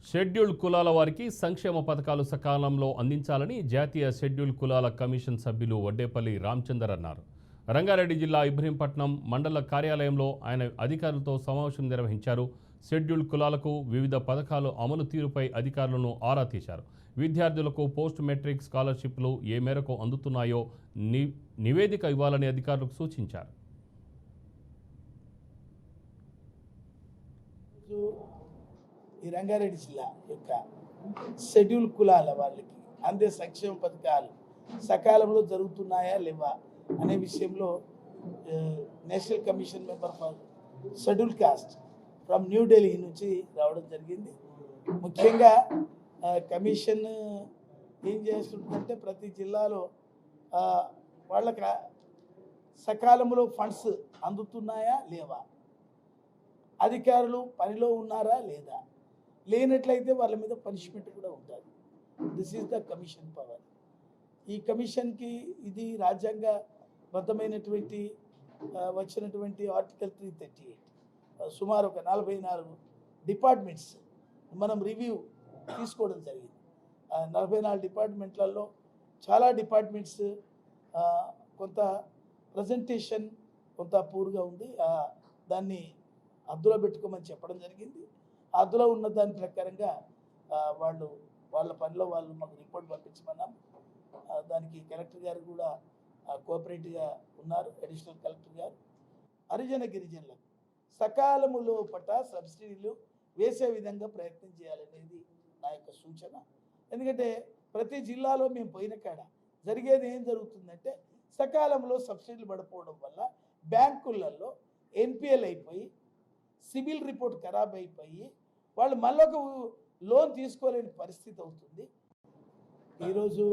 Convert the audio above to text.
Scheduled కులాల వారికి సంక్షేమ పథకాలు సకాలంలో అందించాలని జాతీయ షెడ్యూల్డ్ కులాల కమిషన్ సభ్యులు వడ్డేపల్లి రామచందర్ అన్నారు. రంగారెడ్డి జిల్లా ఇబ్రహీంపట్నం మండల కార్యాలయంలో ఆయన అధికారులతో సమావేశం నిర్వహించారు. షెడ్యూల్డ్ కులాలకు వివిధ పథకాలు అమలు తీరుపై అధికారులను ఆరా తీశారు. విద్యార్థులకు పోస్ట్ మెట్రిక్ స్కాలర్షిప్లు ఏ మేరకు అందుతున్నాయో నివేదిక ఇవ్వాలని అధికారులకు సూచించారు. ఈ రంగారెడ్డి జిల్లా యొక్క షెడ్యూల్ కులాల వాళ్ళకి అందే సంక్షేమ పథకాలు సకాలంలో జరుగుతున్నాయా లేవా అనే విషయంలో national commission member for schedule caste from New Delhi నుంచి రావడం జరిగింది. ముఖ్యంగా కమిషన్ ఏం చేస్తుందంటే ప్రతి జిల్లాలో వాళ్ళకి సకాలంలో ఫండ్స్ అందుతున్నాయా లేవా, అధికారులు పనిలో ఉన్నారా లేదా, లేనట్లయితే వాళ్ళ మీద పనిష్మెంట్ కూడా ఉంటుంది. This is the commission power. ఈ కమిషన్కి ఇది రాజ్యాంగబద్ధమైనటువంటి వచ్చినటువంటి ఆర్టికల్ 338 సుమారు ఒక 44 డిపార్ట్మెంట్స్ మనం రివ్యూ తీసుకోవడం జరిగింది. 44 డిపార్ట్మెంట్లలో చాలా డిపార్ట్మెంట్స్ కొంత ప్రజెంటేషన్ కొంత పూర్గా ఉంది. దాన్ని అద్దులో పెట్టుకోమని చెప్పడం జరిగింది. అద్దులో ఉన్న దాని ప్రకారంగా వాళ్ళ పనిలో వాళ్ళు మాకు రిపోర్ట్ పంపించమన్నాం. దానికి కలెక్టర్ గారు కూడా కోఆపరేటివ్గా ఉన్నారు. అడిషనల్ కలెక్టర్ గారు హరిజన గిరిజనులకు సకాలములో పట్ట సబ్సిడీలు వేసే విధంగా ప్రయత్నం చేయాలనేది నా యొక్క సూచన. ఎందుకంటే ప్రతి జిల్లాలో మేము పోయిన కాడ జరిగేది ఏం జరుగుతుందంటే సకాలంలో సబ్సిడీలు పడిపోవడం వల్ల బ్యాంకులలో ఎన్పిఎల్ అయిపోయి సిబిల్ రిపోర్ట్ ఖరాబ్ అయిపోయి వాళ్ళు మళ్ళొక లోన్ తీసుకోలేని పరిస్థితి అవుతుంది. ఈరోజు